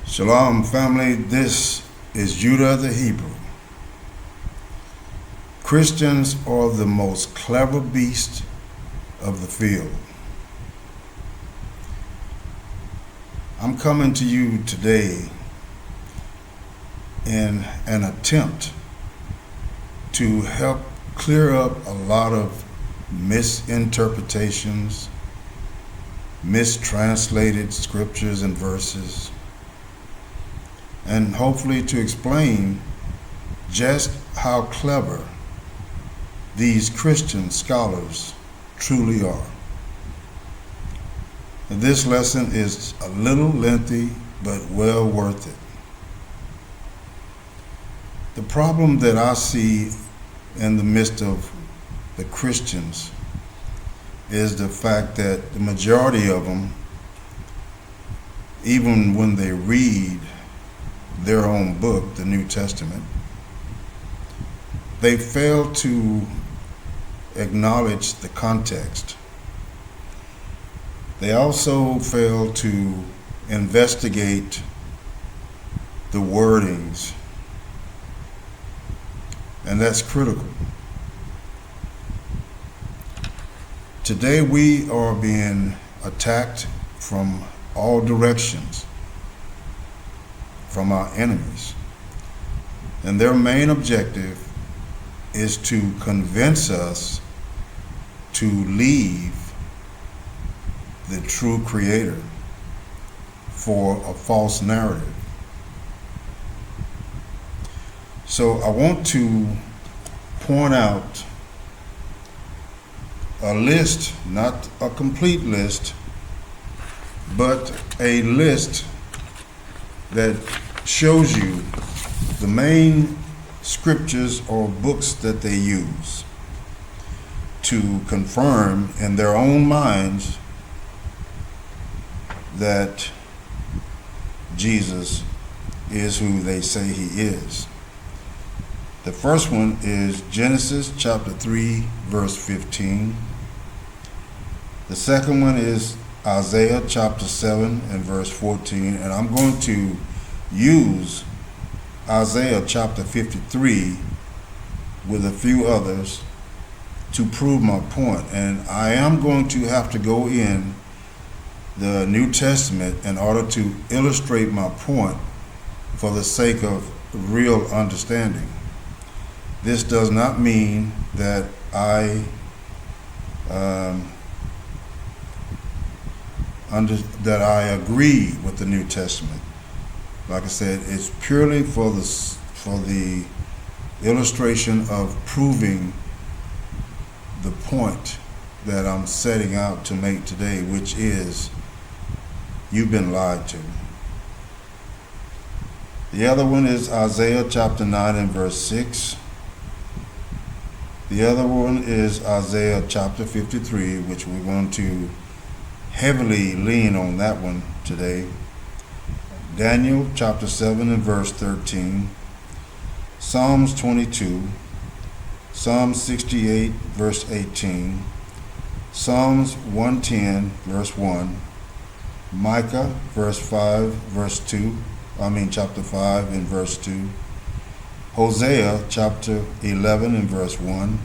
Shalom, family. This is Judah the Hebrew. Christians are the most clever beast of the field. I'm coming to you today in an attempt to help clear up a lot of misinterpretations, mistranslated scriptures and verses, and hopefully to explain just how clever these Christian scholars truly are. This lesson is a little lengthy, but well worth it. The problem that I see in the midst of the Christians is the fact that the majority of them, even when they read their own book, the New Testament, they fail to acknowledge the context. They also fail to investigate the wordings, and that's critical. Today we are being attacked from all directions from our enemies, and their main objective is to convince us to leave the true Creator for a false narrative. So I want to point out a list, not a complete list, but a list that shows you the main scriptures or books that they use to confirm in their own minds that Jesus is who they say he is. The first one is Genesis chapter 3, verse 15. The second one is Isaiah chapter 7 and verse 14, and I'm going to use Isaiah chapter 53 with a few others to prove my point. And I am going to have to go in the New Testament in order to illustrate my point for the sake of real understanding. This does not mean that I agree with the New Testament. Like I said, it's purely for the illustration of proving the point that I'm setting out to make today, which is you've been lied to. The other one is Isaiah chapter 9 and verse 6. The other one is Isaiah chapter 53, which we're going to heavily lean on that one today. Daniel chapter 7 and verse 13. Psalms 22. Psalm 68 verse 18. Psalms 110 verse 1. Micah chapter 5 and verse 2. Hosea chapter 11 and verse 1.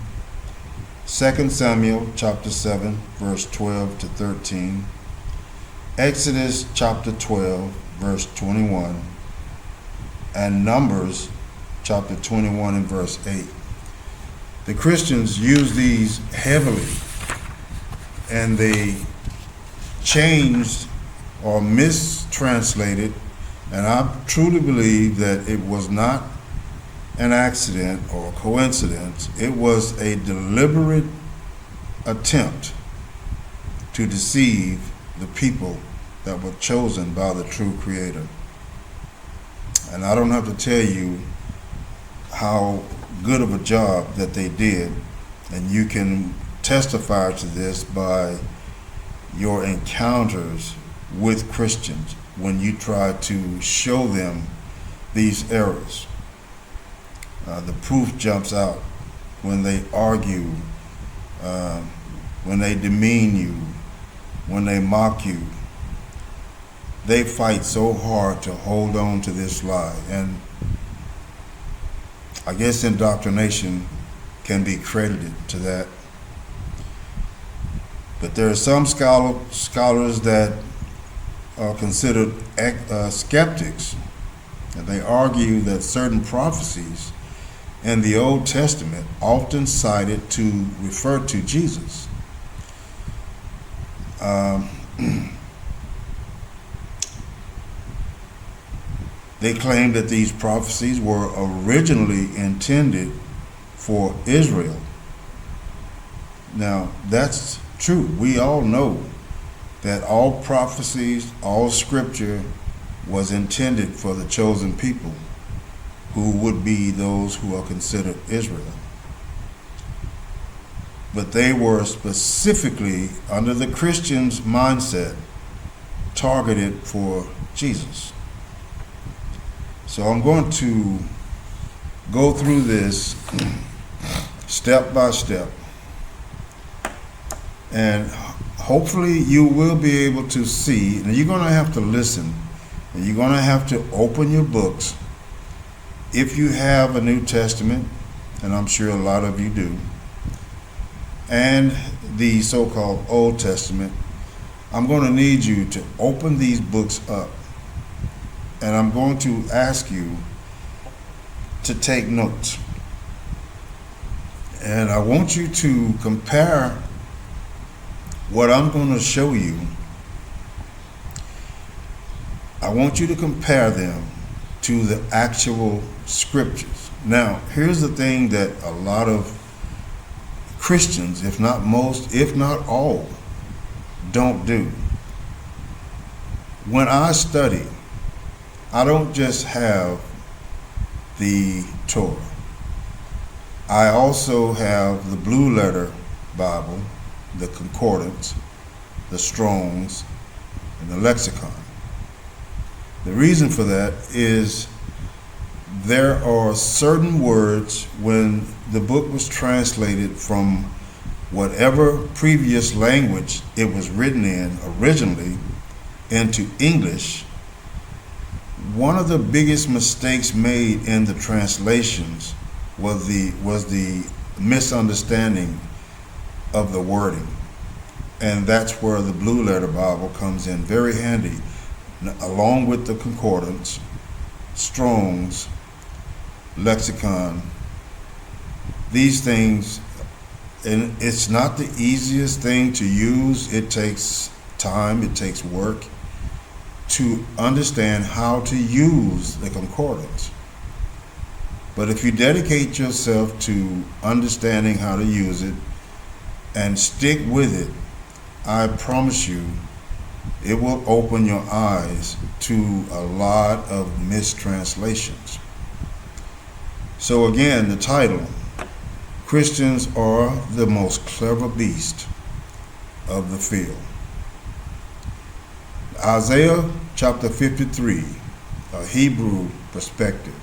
2 Samuel chapter 7 verse 12 to 13. Exodus chapter 12 verse 21. And Numbers chapter 21 and verse 8. The Christians use these heavily, and they changed or mistranslated, and I truly believe that it was not an accident or coincidence. It was a deliberate attempt to deceive the people that were chosen by the true Creator. And I don't have to tell you how good of a job that they did, and you can testify to this by your encounters with Christians when you try to show them these errors. The proof jumps out when they argue, when they demean you, when they mock you, they fight so hard to hold on to this lie. And I guess indoctrination can be credited to that. But there are some scholars that are considered skeptics, and they argue that certain prophecies in the Old Testament often cited to refer to Jesus. They claim that these prophecies were originally intended for Israel. Now, that's true. We all know that all prophecies, all scripture was intended for the chosen people, who would be those who are considered Israel. But they were specifically, under the Christian's mindset, targeted for Jesus. So I'm going to go through this step by step, and hopefully you will be able to see, and you're going to have to listen, and you're going to have to open your books if you have a New Testament, and I'm sure a lot of you do, and the so-called Old Testament. I'm going to need you to open these books up, and I'm going to ask you to take notes. And I want you to compare what I'm going to show you. I want you to compare them to the actual scriptures. Now, here's the thing that a lot of Christians, if not most, if not all, don't do. When I study, I don't just have the Torah. I also have the Blue Letter Bible, the Concordance, the Strong's, and the Lexicon. The reason for that is there are certain words, when the book was translated from whatever previous language it was written in originally into English, one of the biggest mistakes made in the translations was the misunderstanding of the wording. And that's where the Blue Letter Bible comes in very handy, along with the Concordance, Strong's, Lexicon. These things, and it's not the easiest thing to use. It takes time, it takes work to understand how to use the concordance. But if you dedicate yourself to understanding how to use it and stick with it, I promise you, it will open your eyes to a lot of mistranslations. So again, the title, Christians are the most clever beast of the field. Isaiah chapter 53, a Hebrew perspective.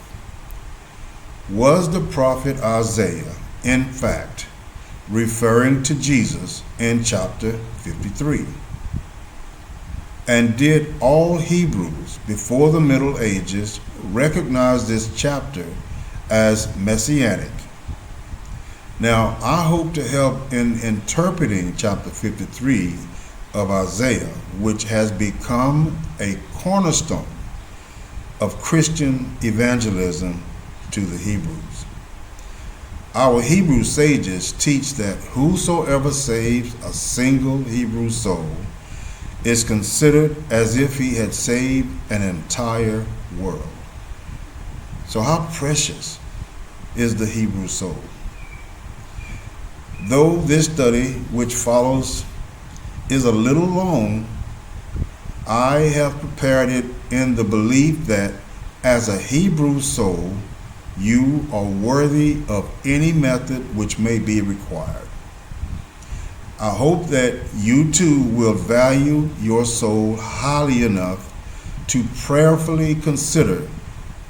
Was the prophet Isaiah, in fact, referring to Jesus in chapter 53? And did all Hebrews before the Middle Ages recognize this chapter as messianic? Now, I hope to help in interpreting chapter 53 of Isaiah, which has become a cornerstone of Christian evangelism to the Hebrews. Our Hebrew sages teach that whosoever saves a single Hebrew soul is considered as if he had saved an entire world. So how precious is the Hebrew soul? Though this study, which follows, is a little long, I have prepared it in the belief that as a Hebrew soul, you are worthy of any method which may be required. I hope that you too will value your soul highly enough to prayerfully consider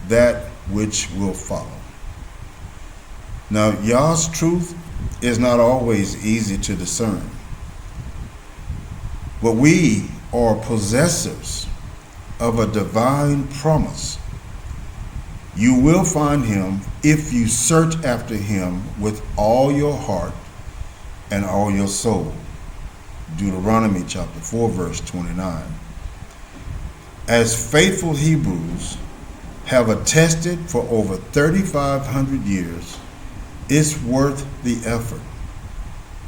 that which will follow. Now, Yah's truth is not always easy to discern, but we are possessors of a divine promise. You will find him if you search after him with all your heart and all your soul. Deuteronomy chapter 4, verse 29. As faithful Hebrews have attested for over 3,500 years, it's worth the effort.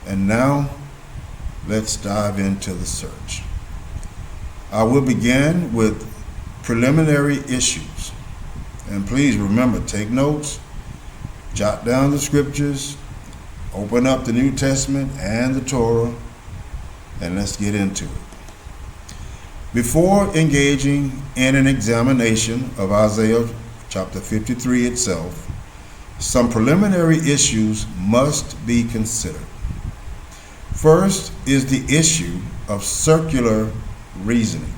And now, let's dive into the search. I will begin with preliminary issues. And please remember, take notes, jot down the scriptures, open up the New Testament and the Torah, and let's get into it. Before engaging in an examination of Isaiah chapter 53 itself, some preliminary issues must be considered. First is the issue of circular reasoning.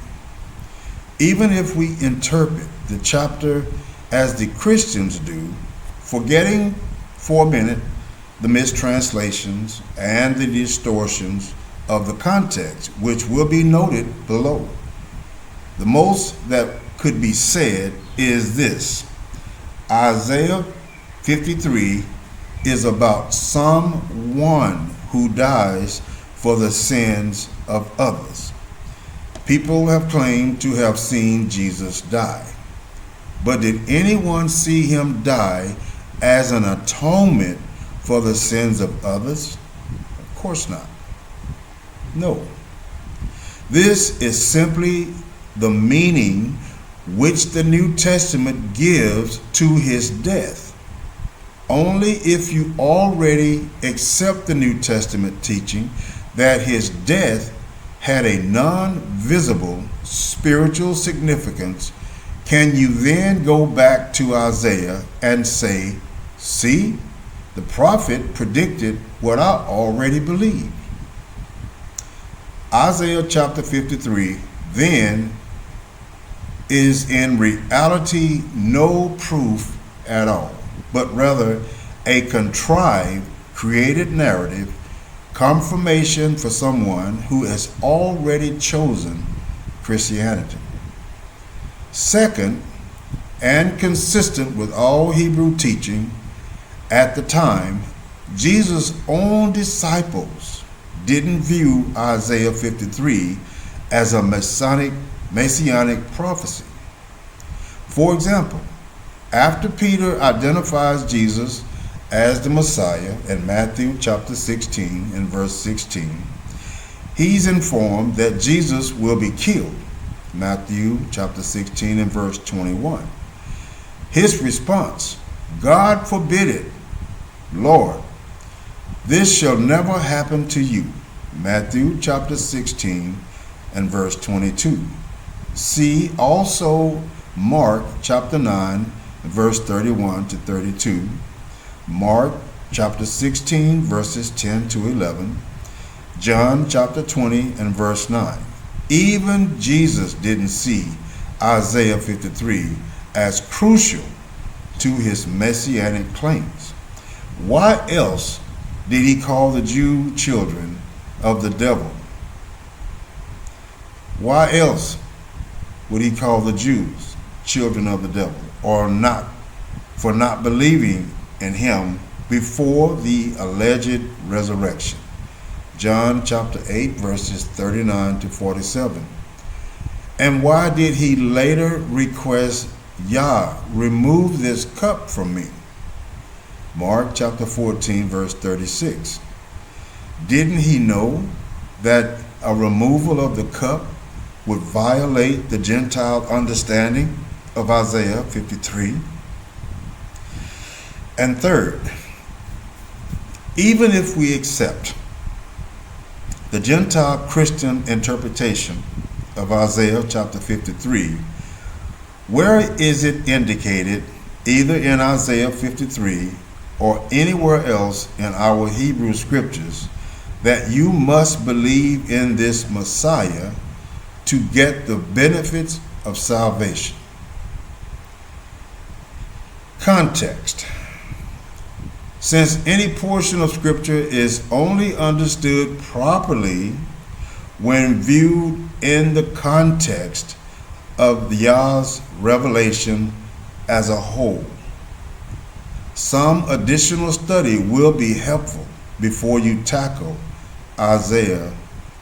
Even if we interpret the chapter as the Christians do, forgetting for a minute the mistranslations and the distortions of the context, which will be noted below, the most that could be said is this: Isaiah 53 is about someone who dies for the sins of others. People have claimed to have seen Jesus die. But did anyone see him die as an atonement for the sins of others? Of course not. No. This is simply the meaning which the New Testament gives to his death. Only if you already accept the New Testament teaching that his death had a non-visible spiritual significance can you then go back to Isaiah and say, see, the prophet predicted what I already believed. Isaiah chapter 53 then is in reality no proof at all, but rather a contrived, created narrative, confirmation for someone who has already chosen Christianity. Second, and consistent with all Hebrew teaching at the time, Jesus' own disciples didn't view Isaiah 53 as a messianic prophecy. For example, after Peter identifies Jesus as the Messiah in Matthew chapter 16 and verse 16, he's informed that Jesus will be killed. Matthew chapter 16 and verse 21. His response: God forbid it, Lord, this shall never happen to you. Matthew chapter 16 and verse 22. See also Mark chapter 9 verse 31 to 32. Mark chapter 16 verses 10 to 11. John chapter 20 and verse 9. Even Jesus didn't see Isaiah 53 as crucial to his messianic claims. Why else did he call the Jew children of the devil? Why else would he call the Jews children of the devil, or not, for not believing in him before the alleged resurrection? John chapter 8 verses 39 to 47. And why did he later request, Yah, remove this cup from me? Mark chapter 14 verse 36. Didn't he know that a removal of the cup would violate the Gentile understanding of Isaiah 53? And third, even if we accept the Gentile Christian interpretation of Isaiah chapter 53, where is it indicated, either in Isaiah 53 or anywhere else in our Hebrew scriptures, that you must believe in this Messiah to get the benefits of salvation? Context. Since any portion of Scripture is only understood properly when viewed in the context of Yah's revelation as a whole. Some additional study will be helpful before you tackle Isaiah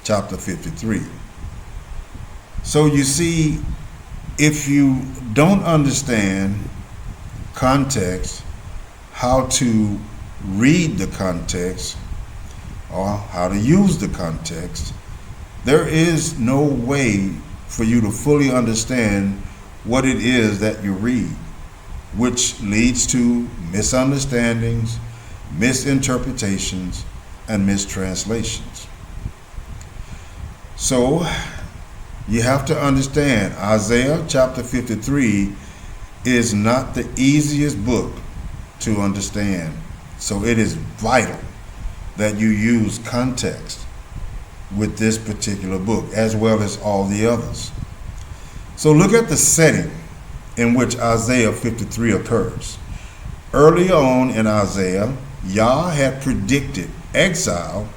chapter 53. So you see, if you don't understand context, how to read the context, or how to use the context, there is no way for you to fully understand what it is that you read, which leads to misunderstandings, misinterpretations, and mistranslations. So you have to understand Isaiah chapter 53 is not the easiest book to understand. So it is vital that you use context with this particular book as well as all the others. So look at the setting in which Isaiah 53 occurs. Early on in Isaiah, Yah had predicted exile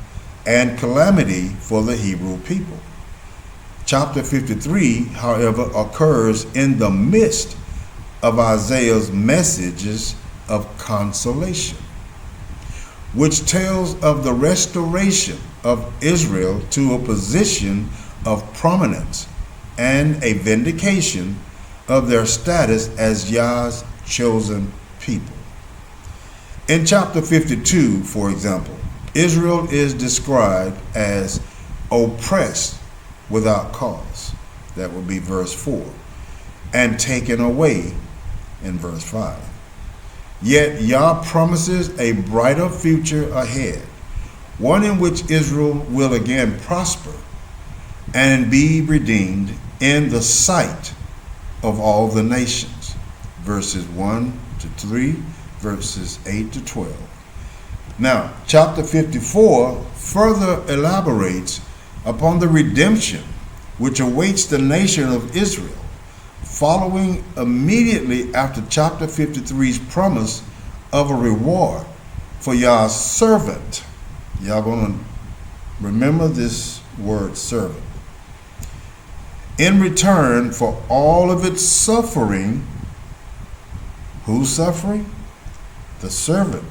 and calamity for the Hebrew people. Chapter 53, however, occurs in the midst of Isaiah's messages of consolation, which tells of the restoration of Israel to a position of prominence and a vindication of their status as Yah's chosen people. In chapter 52, for example, Israel is described as oppressed without cause. That would be verse 4. And taken away in verse 5. Yet Yah promises a brighter future ahead, one in which Israel will again prosper and be redeemed in the sight of all the nations. Verses 1 to 3, verses 8 to 12. Now, chapter 54 further elaborates upon the redemption which awaits the nation of Israel, following immediately after chapter 53's promise of a reward for Yah's servant. Y'all going to remember this word, servant. In return for all of its suffering. Who's suffering? The servant.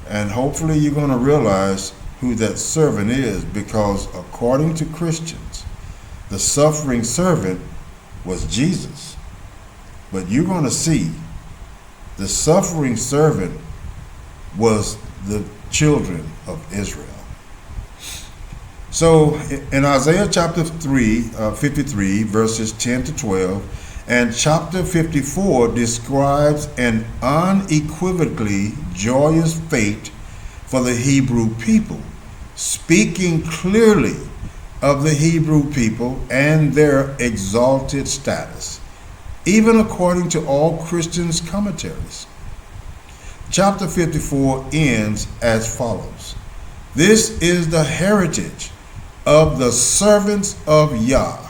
And hopefully you're going to realize who that servant is, because according to Christians, the suffering servant was Jesus. But you're going to see the suffering servant was the children of Israel. So in Isaiah chapter 53, verses 10 to 12, and chapter 54 describes an unequivocally joyous fate for the Hebrew people, speaking clearly of the Hebrew people and their exalted status, even according to all Christians' commentaries. Chapter 54 ends as follows. This is the heritage of the servants of Yah,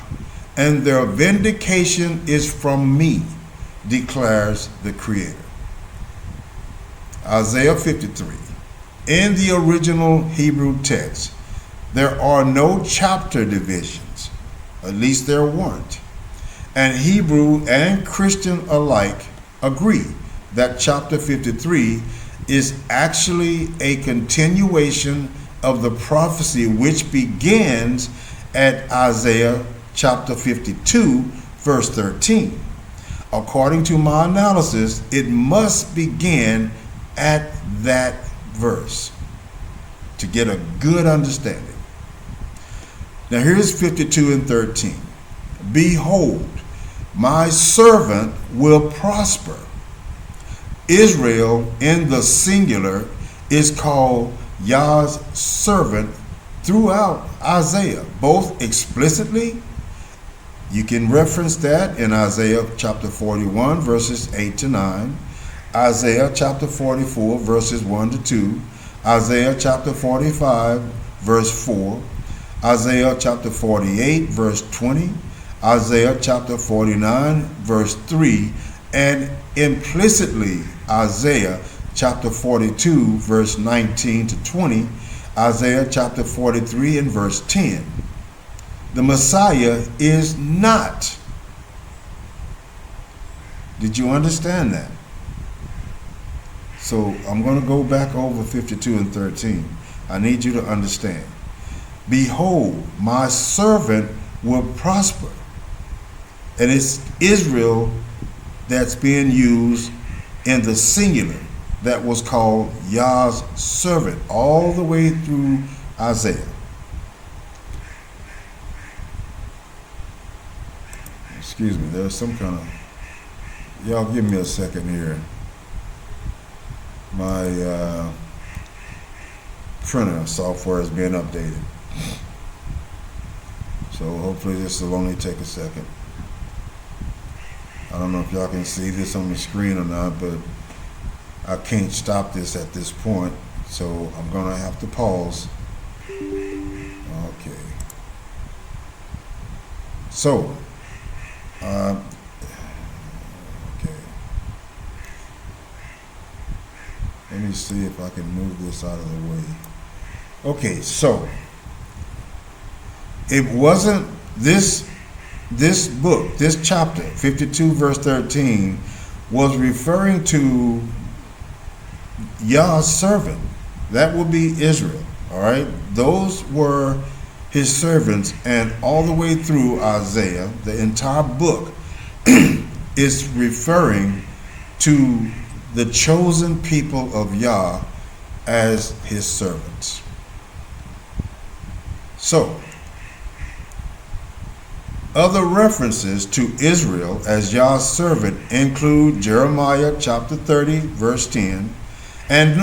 and their vindication is from me, declares the Creator. Isaiah 53. In the original Hebrew text, there are no chapter divisions, at least there weren't. And Hebrew and Christian alike agree that chapter 53 is actually a continuation of the prophecy which begins at Isaiah chapter 52, verse 13. According to my analysis, it must begin at that verse to get a good understanding. Now here's 52 and 13. Behold, my servant will prosper. Israel in the singular is called Yah's servant throughout Isaiah, both explicitly. You can reference that in Isaiah chapter 41, verses 8 to 9, Isaiah chapter 44, verses 1 to 2, Isaiah chapter 45, verse 4, Isaiah chapter 48, verse 20, Isaiah chapter 49, verse 3, and implicitly Isaiah chapter 42, verse 19 to 20, Isaiah chapter 43 and verse 10. The Messiah is not. Did you understand that? So I'm going to go back over 52 and 13. I need you to understand. Behold, my servant will prosper. And it's Israel that's being used in the singular that was called Yah's servant all the way through Isaiah. Excuse me, there's some kind of... Y'all give me a second here. My printer software is being updated. So hopefully this will only take a second. I don't know if y'all can see this on the screen or not, but I can't stop this at this point, so I'm gonna have to pause. Okay. So, okay. Let me see if I can move this out of the way. Okay, so it wasn't this book, this chapter, 52 verse 13, was referring to Yah's servant. That would be Israel, all right? Those were his servants, and all the way through Isaiah, the entire book is referring to the chosen people of Yah as his servants. So, other references to Israel as Yah's servant include Jeremiah chapter 30 verse 10, and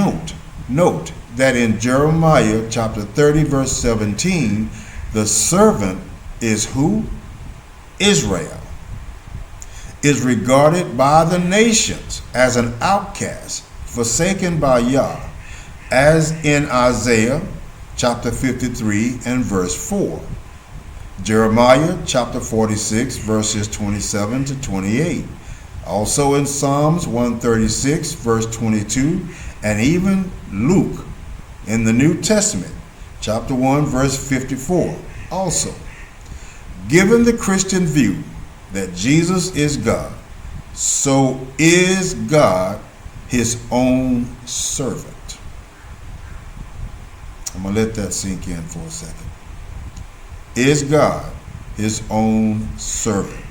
note that in Jeremiah chapter 30 verse 17, the servant is who? Israel. Is regarded by the nations as an outcast, forsaken by Yah, as in Isaiah chapter 53 and verse 4. Jeremiah chapter 46 verses 27 to 28. Also in Psalms 136 verse 22, and even Luke in the New Testament chapter 1 verse 54. Also, given the Christian view that Jesus is God, so is God his own servant. I'm going to let that sink in for a second. Is God his own servant?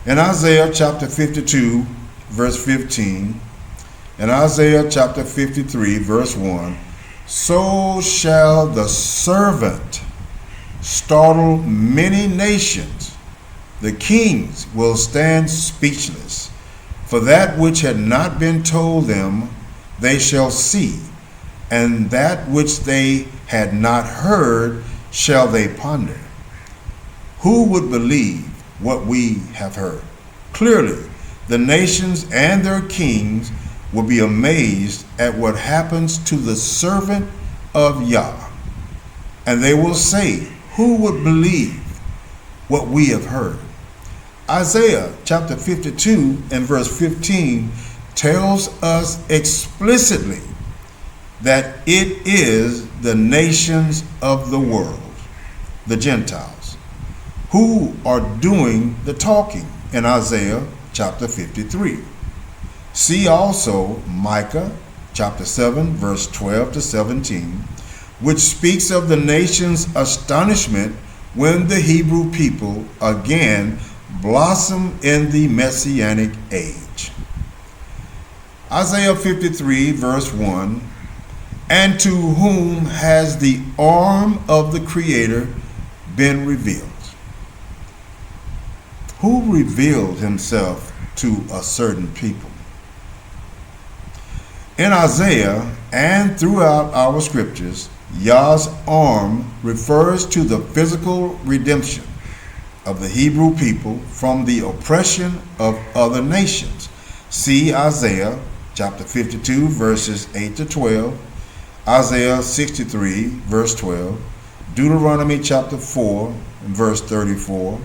In Isaiah chapter 52 verse 15, and Isaiah chapter 53 verse 1, so shall the servant startle many nations. The kings will stand speechless. For that which had not been told them, they shall see, and that which they had not heard shall they ponder. Who would believe what we have heard? Clearly, the nations and their kings will be amazed at what happens to the servant of Yah. And they will say, who would believe what we have heard? Isaiah chapter 52 and verse 15 tells us explicitly that it is the nations of the world, the Gentiles, who are doing the talking in Isaiah chapter 53. See also Micah chapter 7 verse 12 to 17, which speaks of the nation's astonishment when the Hebrew people again blossom in the messianic age. Isaiah 53 verse 1, and to whom has the arm of the Creator been revealed? Who revealed himself to a certain people? In Isaiah and throughout our scriptures, Yah's arm refers to the physical redemption of the Hebrew people from the oppression of other nations. See Isaiah chapter 52 verses 8 to 12, Isaiah 63 verse 12, Deuteronomy chapter 4 and verse 34,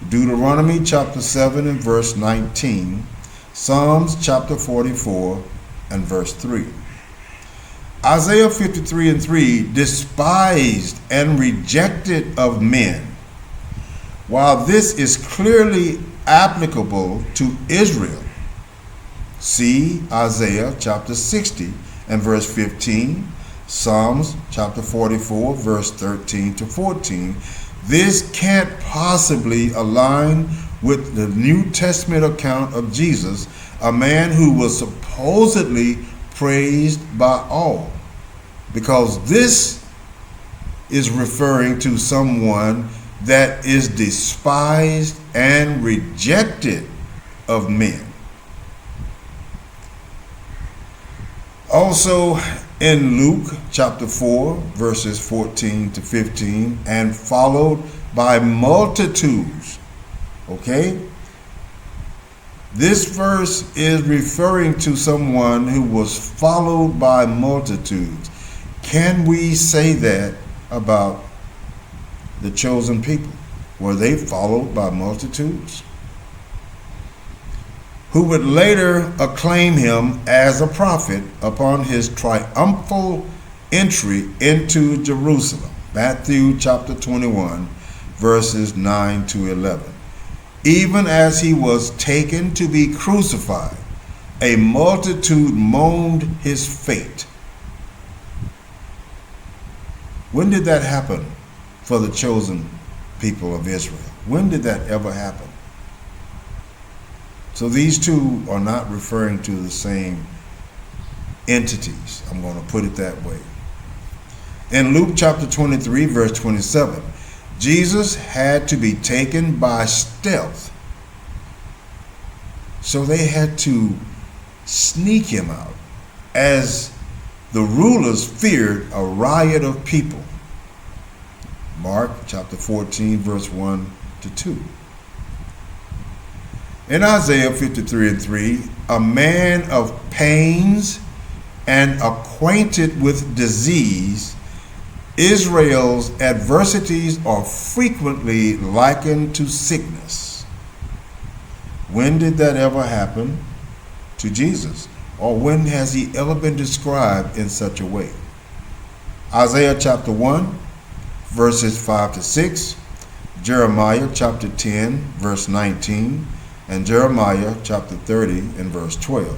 Deuteronomy chapter 7 and verse 19, Psalms chapter 44 and verse 3. Isaiah 53:3, despised and rejected of men. While this is clearly applicable to Israel, see Isaiah chapter 60 and verse 15, Psalms chapter 44 verse 13 to 14. This can't possibly align with the New Testament account of Jesus, a man who was supposedly praised by all, because this is referring to someone that is despised and rejected of men. Also in Luke chapter 4 verses 14 to 15, and followed by multitudes. Okay? This verse is referring to someone who was followed by multitudes. Can we say that about the chosen people? Were they followed by multitudes? Who would later acclaim him as a prophet upon his triumphal entry into Jerusalem. Matthew chapter 21, verses 9 to 11. Even as he was taken to be crucified, a multitude mourned his fate. When did that happen for the chosen people of Israel? When did that ever happen? So these two are not referring to the same entities. I'm going to put it that way. In Luke chapter 23, verse 27, Jesus had to be taken by stealth. So they had to sneak him out, as the rulers feared a riot of people. Mark chapter 14, verse 1 to 2. In Isaiah 53:3, a man of pains and acquainted with disease, Israel's adversities are frequently likened to sickness. When did that ever happen to Jesus? Or when has he ever been described in such a way? Isaiah chapter 1, verses 5 to 6, Jeremiah chapter 10, verse 19, and Jeremiah chapter 30 and verse 12.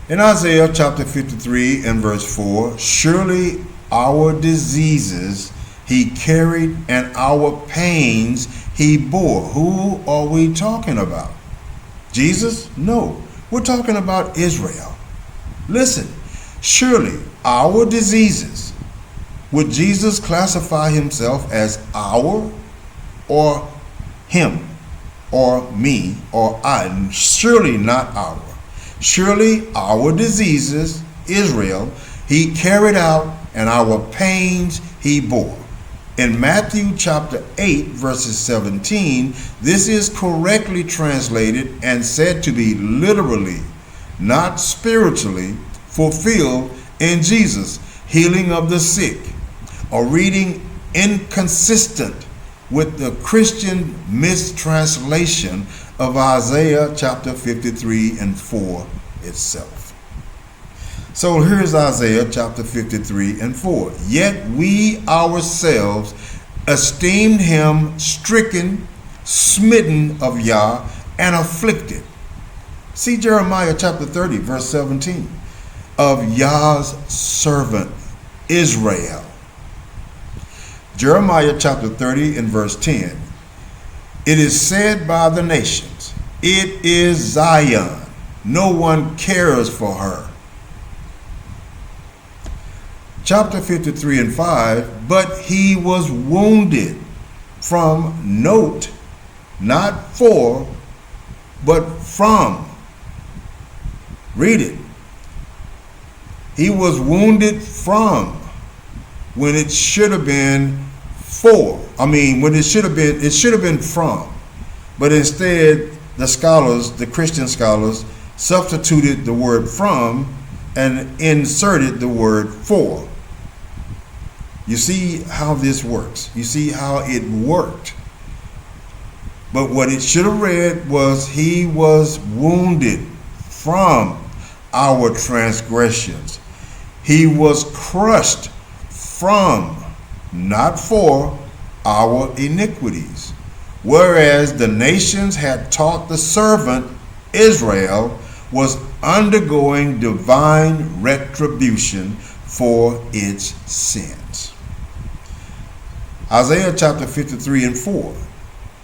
In Isaiah chapter 53 and verse 4, surely our diseases he carried and our pains he bore. Who are we talking about? Jesus? No, we're talking about Israel. Listen, surely our diseases. Would Jesus classify himself as our, or him, or me, or I? Surely not our. Surely our diseases, Israel, he carried out, and our pains he bore. In Matthew chapter 8, verses 17, this is correctly translated and said to be literally, not spiritually, fulfilled in Jesus, healing of the sick. A reading inconsistent with the Christian mistranslation of Isaiah chapter 53 and 4 itself. So here's Isaiah chapter 53 and 4. Yet we ourselves esteemed him stricken, smitten of Yah, and afflicted. See Jeremiah chapter 30, verse 17. Of Yah's servant Israel. Jeremiah chapter 30 and verse 10. It is said by the nations, it is Zion. No one cares for her. Chapter 53 and 5. But he was wounded from, note, not for, but from. Read it. He was wounded from, when it should have been for. When it should have been from. But instead, the scholars, the Christian scholars, substituted the word from and inserted the word for. You see how this works. You see how it worked. But what it should have read was, he was wounded from our transgressions. He was crushed from, not for, our iniquities. Whereas the nations had taught the servant Israel was undergoing divine retribution for its sins. Isaiah chapter 53 and 4.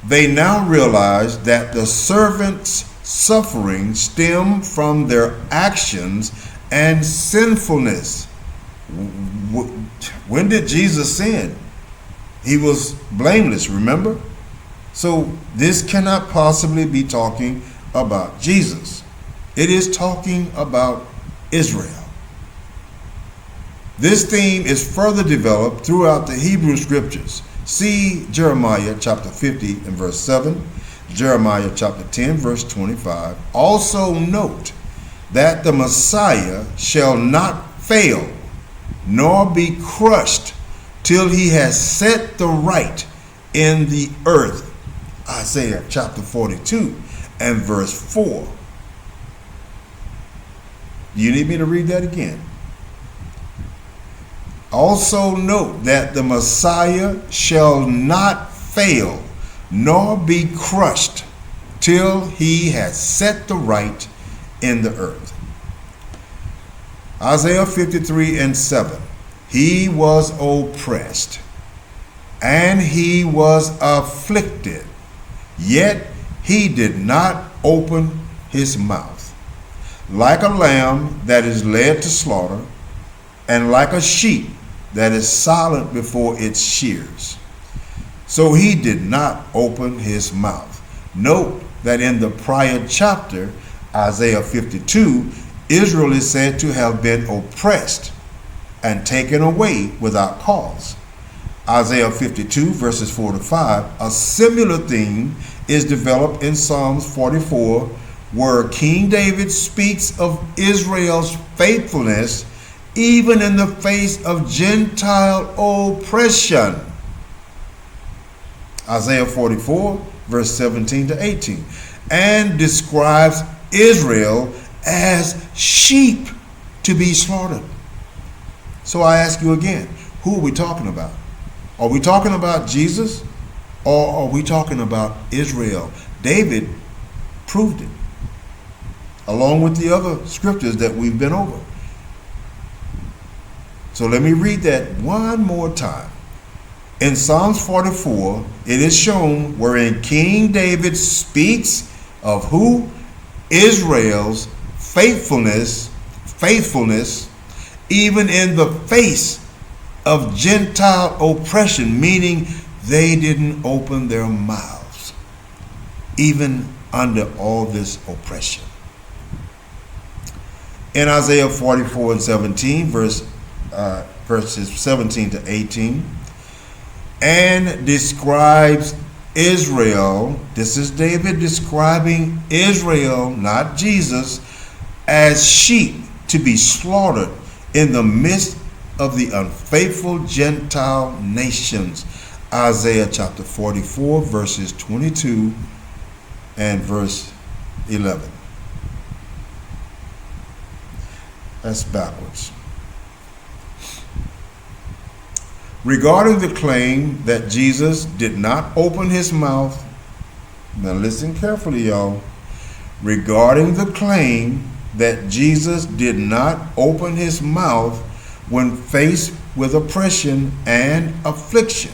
They now realize that the servant's suffering stemmed from their actions and sinfulness. When did Jesus sin? He was blameless, remember? So this cannot possibly be talking about Jesus. It is talking about Israel. This theme is further developed throughout the Hebrew scriptures. See Jeremiah chapter 50 and verse 7, Jeremiah chapter 10 verse 25. Also note that the Messiah shall not fail nor be crushed till he has set the right in the earth. Isaiah chapter 42 and verse 4. You need me to read that again? Also note that the Messiah shall not fail nor be crushed till he has set the right in the earth. Isaiah 53 and 7. He was oppressed and he was afflicted, yet he did not open his mouth. Like a lamb that is led to slaughter, and like a sheep that is silent before its shears, so he did not open his mouth. Note that in the prior chapter, Isaiah 52, Israel is said to have been oppressed and taken away without cause. Isaiah 52 verses 4 to 5, a similar theme is developed in Psalms 44, where King David speaks of Israel's faithfulness even in the face of Gentile oppression. Isaiah 44 verse 17 to 18, and describes Israel as sheep to be slaughtered. So I ask you again, who are we talking about? Are we talking about Jesus, or are we talking about Israel? David proved it, along with the other scriptures that we've been over. So let me read that one more time. In Psalms 44, it is shown wherein King David speaks of who? Israel's faithfulness, even in the face of Gentile oppression, meaning they didn't open their mouths, even under all this oppression. In Isaiah 44 and 17, verses 17 to 18, and describes Israel, this is David describing Israel, not Jesus, as sheep to be slaughtered in the midst of the unfaithful Gentile nations. Isaiah chapter 44 verses 22 and verse 11. That's backwards. Regarding the claim that Jesus did not open his mouth, now listen carefully, y'all. Regarding the claim that Jesus did not open his mouth when faced with oppression and affliction.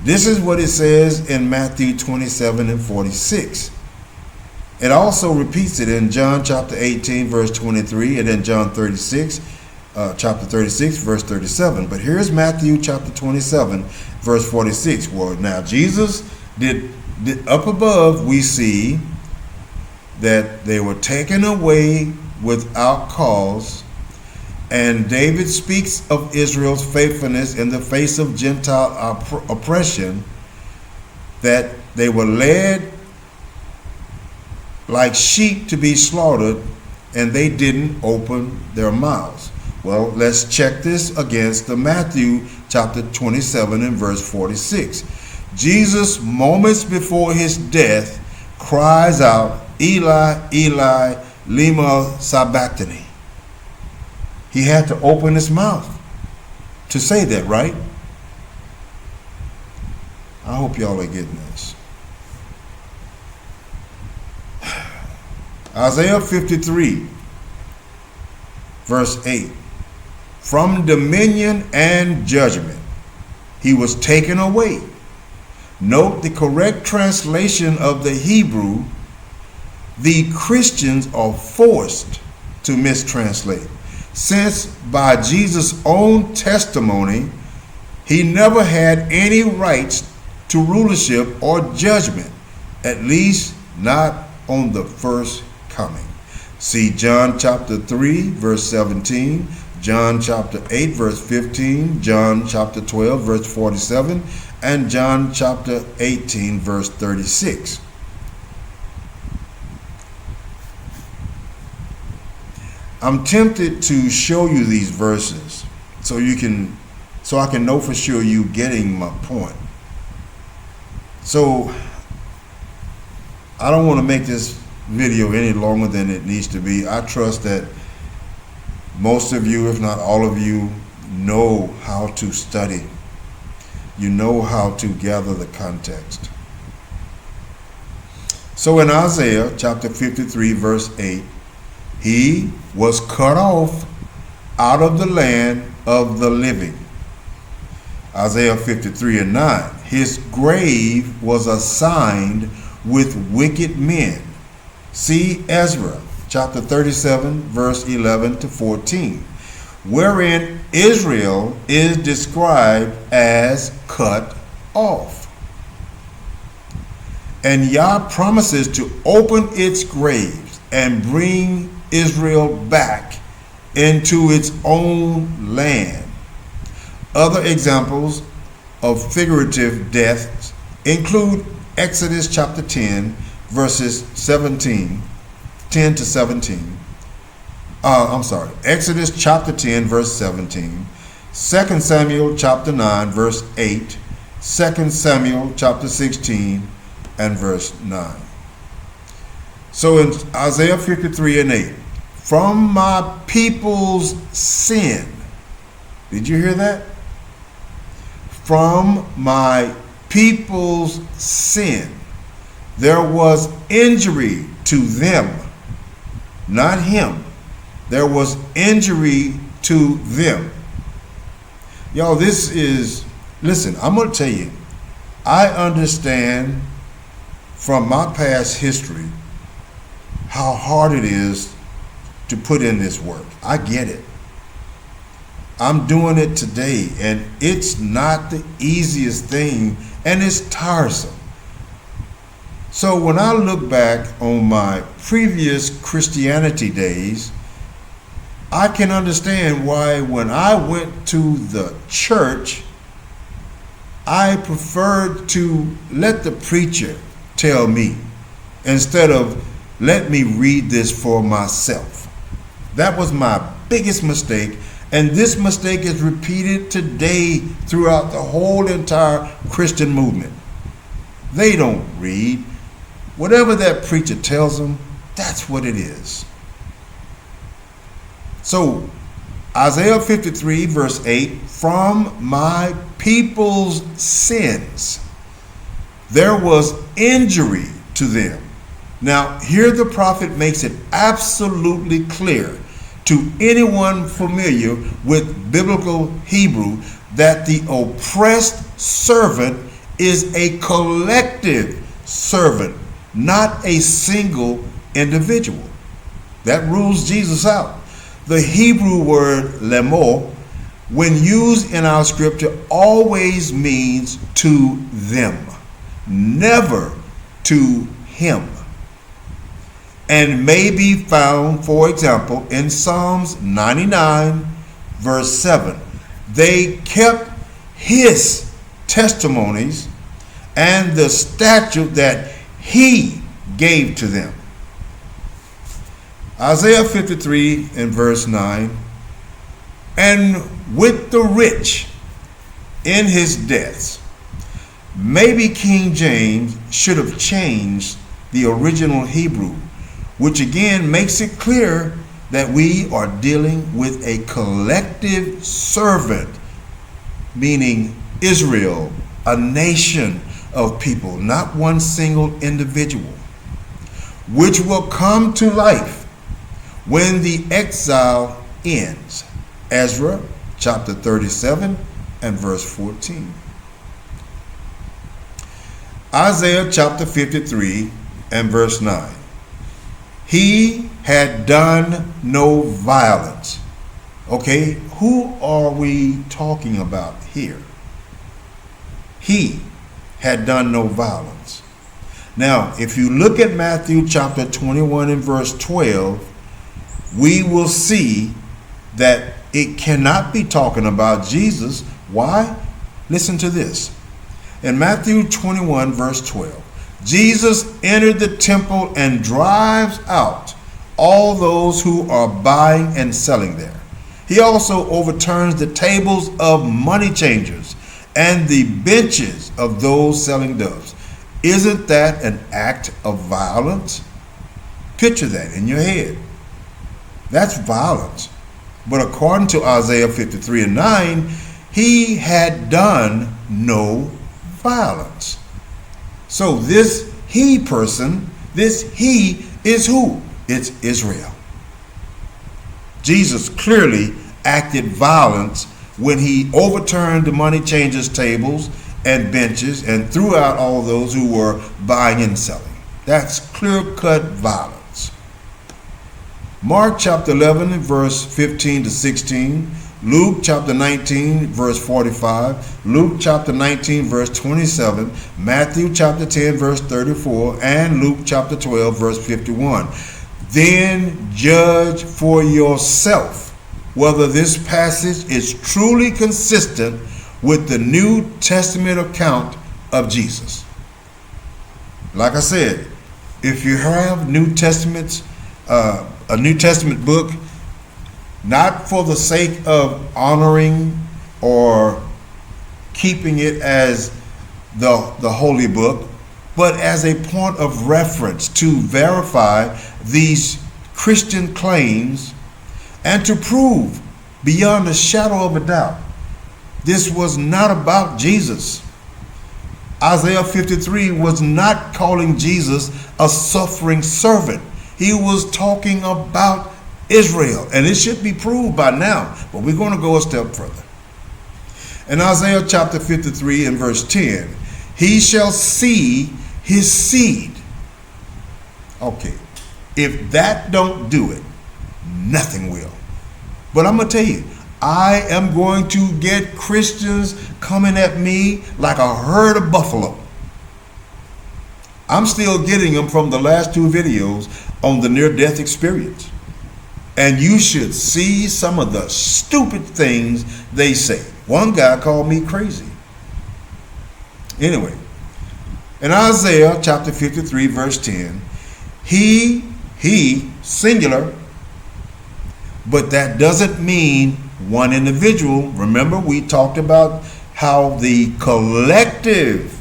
This is what it says in Matthew 27 and 46. It also repeats it in John chapter 18 verse 23 and in John 36 chapter 36 verse 37. But here's Matthew chapter 27 verse 46. Well, now Jesus did up above, we see that they were taken away without cause, and David speaks of Israel's faithfulness in the face of Gentile oppression, that they were led like sheep to be slaughtered, and they didn't open their mouths. Well, let's check this against the Matthew chapter 27 and verse 46. Jesus, moments before his death, cries out, Eli, Eli, lima sabachthani. He had to open his mouth to say that, right? I hope y'all are getting this. Isaiah 53, verse 8. From dominion and judgment he was taken away. Note the correct translation of the Hebrew. The Christians are forced to mistranslate, since by Jesus' own testimony, he never had any rights to rulership or judgment, at least not on the first coming. See John chapter 3, verse 17, John chapter 8, verse 15, John chapter 12, verse 47, and John chapter 18, verse 36. I'm tempted to show you these verses so I can know for sure you getting my point. So I don't want to make this video any longer than it needs to be. I trust that most of you, if not all of you, know how to study. You know how to gather the context. So in Isaiah chapter 53, verse 8, he was cut off out of the land of the living. Isaiah 53 and 9, his grave was assigned with wicked men. See Ezra chapter 37, verse 11 to 14, wherein Israel is described as cut off. And Yah promises to open its graves and bring Israel back into its own land. Other examples of figurative deaths include Exodus chapter 10, verses 10 to 17. Exodus chapter 10, verse 17. 2 Samuel chapter 9, verse 8. 2 Samuel chapter 16 and verse 9. So in Isaiah 53 and 8, from my people's sin. Did you hear that? From my people's sin, there was injury to them, not him. There was injury to them. Y'all, listen, I'm going to tell you, I understand from my past history how hard it is to put in this work. I get it. I'm doing it today, and it's not the easiest thing, and it's tiresome. So when I look back on my previous Christianity days, I can understand why when I went to the church, I preferred to let the preacher tell me instead of let me read this for myself. That was my biggest mistake, and this mistake is repeated today throughout the whole entire Christian movement. They don't read. Whatever that preacher tells them, that's what it is. So, Isaiah 53, verse 8, from my people's sins, there was injury to them. Now, here the prophet makes it absolutely clear to anyone familiar with biblical Hebrew that the oppressed servant is a collective servant, not a single individual. That rules Jesus out. The Hebrew word lemo, when used in our scripture, always means to them, never to him, and may be found, for example, in Psalms 99, verse 7. They kept his testimonies and the statute that he gave to them. Isaiah 53 and verse 9, and with the rich in his deaths. Maybe King James should have changed the original Hebrew, which again makes it clear that we are dealing with a collective servant, meaning Israel, a nation of people, not one single individual, which will come to life when the exile ends. Ezra chapter 37 and verse 14. Isaiah chapter 53 and verse 9. He had done no violence. Okay, who are we talking about here? He had done no violence. Now, if you look at Matthew chapter 21 and verse 12, we will see that it cannot be talking about Jesus. Why? Listen to this. In Matthew 21 verse 12, Jesus entered the temple and drives out all those who are buying and selling there. He also overturns the tables of money changers and the benches of those selling doves. Isn't that an act of violence? Picture that in your head. That's violence. But according to Isaiah 53 and 9, he had done no violence. So this he person, this he is who? It's Israel. Jesus clearly acted violence when he overturned the money changers' tables and benches and threw out all those who were buying and selling. That's clear-cut violence. Mark chapter 11 and verse 15 to 16, Luke chapter 19 verse 45, Luke chapter 19 verse 27, Matthew chapter 10 verse 34, and Luke chapter 12 verse 51. Then judge for yourself whether this passage is truly consistent with the New Testament account of Jesus. Like I said, if you have New Testaments, a New Testament book, not for the sake of honoring or keeping it as the holy book, but as a point of reference to verify these Christian claims and to prove beyond a shadow of a doubt this was not about Jesus. Isaiah 53 was not calling Jesus a suffering servant. He was talking about Israel, and it should be proved by now, but we're going to go a step further. In Isaiah chapter 53 and verse 10, he shall see his seed. Okay, if that don't do it, nothing will. But I'm going to tell you, I am going to get Christians coming at me like a herd of buffalo. I'm still getting them from the last two videos on the near-death experience. And you should see some of the stupid things they say. One guy called me crazy. Anyway, in Isaiah chapter 53 verse 10, he, singular, but that doesn't mean one individual. Remember, we talked about how the collective,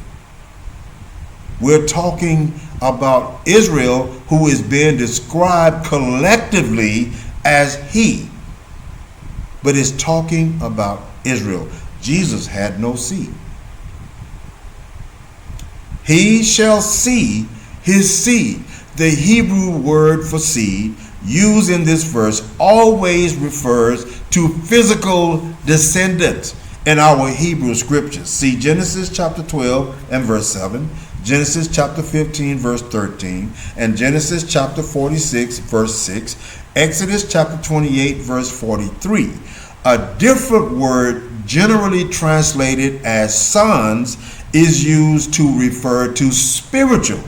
we're talking about Israel, who is being described collectively as he, but is talking about Israel. Jesus had no seed. He shall see his seed. The Hebrew word for seed used in this verse always refers to physical descendants in our Hebrew scriptures. See Genesis chapter 12 and verse 7, Genesis chapter 15 verse 13, and Genesis chapter 46 verse 6, Exodus chapter 28 verse 43. A different word generally translated as sons is used to refer to spiritual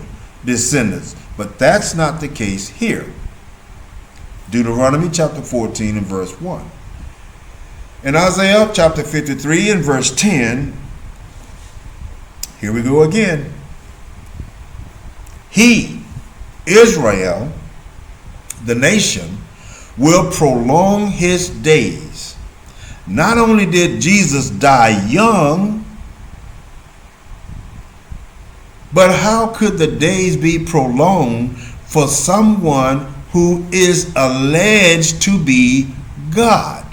descendants, but that's not the case here. Deuteronomy chapter 14 and verse 1. In Isaiah chapter 53 and verse 10, here we go again. He, Israel, the nation, will prolong his days. Not only did Jesus die young, but how could the days be prolonged for someone who is alleged to be God.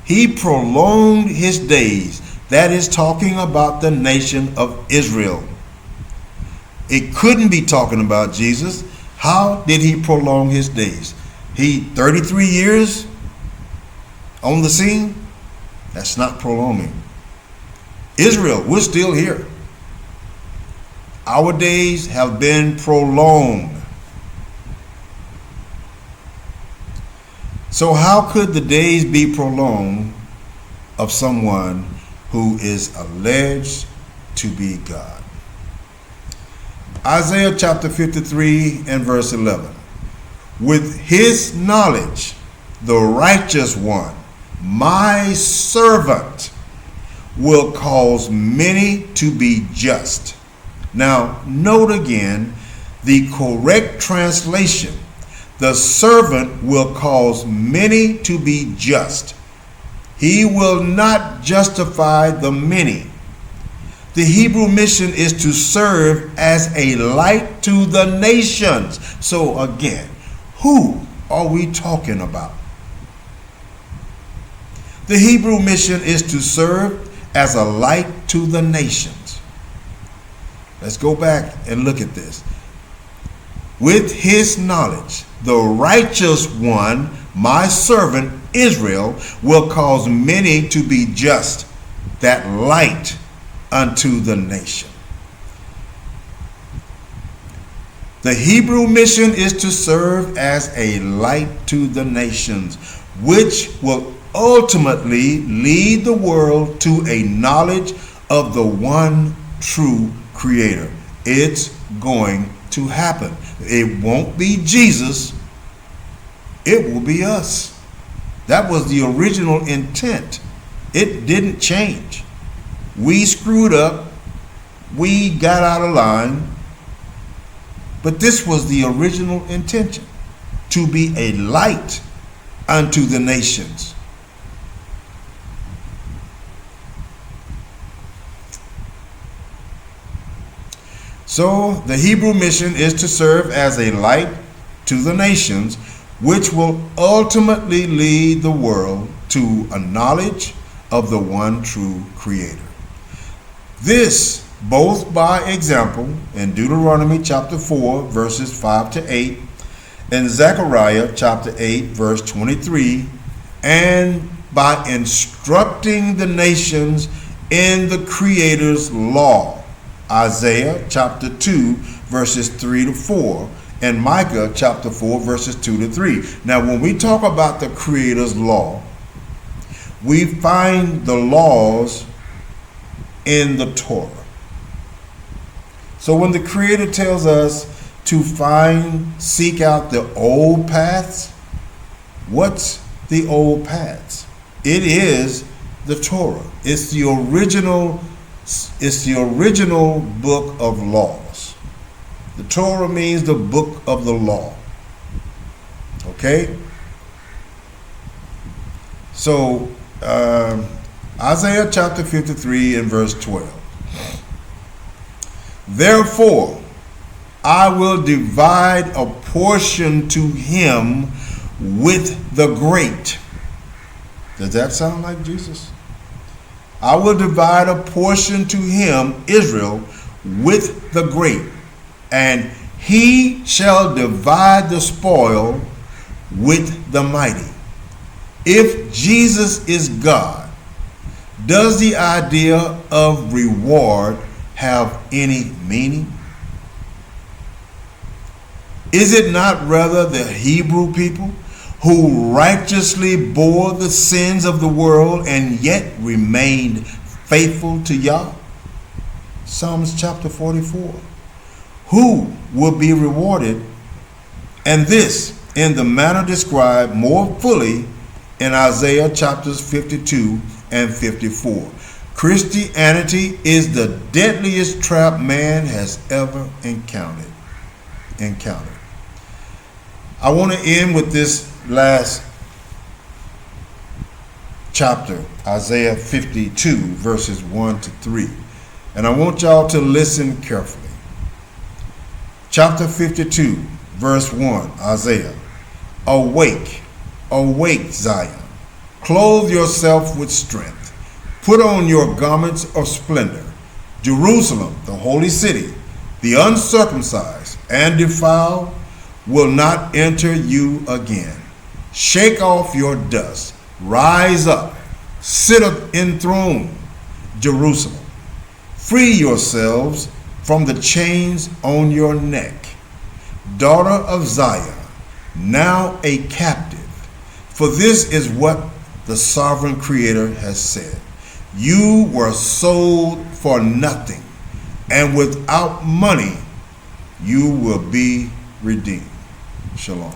He prolonged his days. That is talking about the nation of Israel. It couldn't be talking about Jesus. How did he prolong his days? He 33 years on the scene? That's not prolonging. Israel, we're still here. Our days have been prolonged. So how could the days be prolonged of someone who is alleged to be God? Isaiah chapter 53 and verse 11. With his knowledge, the righteous one, my servant, will cause many to be just. Now, note again the correct translation. The servant will cause many to be just. He will not justify the many. The Hebrew mission is to serve as a light to the nations. So again, who are we talking about? The Hebrew mission is to serve as a light to the nations. Let's go back and look at this. With his knowledge, the righteous one, my servant Israel, will cause many to be just, that light unto the nation. The Hebrew mission is to serve as a light to the nations, which will ultimately lead the world to a knowledge of the one true Creator. It's going to happen. It won't be Jesus. It will be us. That was the original intent. It didn't change. We screwed up. We got out of line. But this was the original intention, to be a light unto the nations. So the Hebrew mission is to serve as a light to the nations, which will ultimately lead the world to a knowledge of the one true Creator. This, both by example in Deuteronomy chapter 4, verses 5 to 8, and Zechariah chapter 8, verse 23, and by instructing the nations in the Creator's law. Isaiah chapter 2, verses 3 to 4, and Micah chapter 4, verses 2 to 3. Now, when we talk about the Creator's law, we find the laws in the Torah. So when the Creator tells us to seek out the old paths, what's the old paths? It is the Torah. It's the original book of laws. The Torah means the book of the law. Okay? So, Isaiah chapter 53 and verse 12. Therefore, I will divide a portion to him with the great. Does that sound like Jesus? I will divide a portion to him, Israel, with the great, and he shall divide the spoil with the mighty. If Jesus is God, does the idea of reward have any meaning? Is it not rather the Hebrew people who righteously bore the sins of the world and yet remained faithful to Yah? Psalms chapter 44. Who will be rewarded? And this in the manner described more fully in Isaiah chapters 52 and 54. Christianity is the deadliest trap man has ever encountered. I want to end with this last chapter, Isaiah 52, verses 1 to 3. And I want y'all to listen carefully. Chapter 52, verse 1, Isaiah. Awake, awake, Zion. Clothe yourself with strength. Put on your garments of splendor. Jerusalem, the holy city, the uncircumcised and defiled, will not enter you again. Shake off your dust. Rise up. Sit up enthroned, Jerusalem. Free yourselves from the chains on your neck. Daughter of Zion, now a captive. For this is what the sovereign Creator has said. You were sold for nothing, and without money you will be redeemed. Shalom.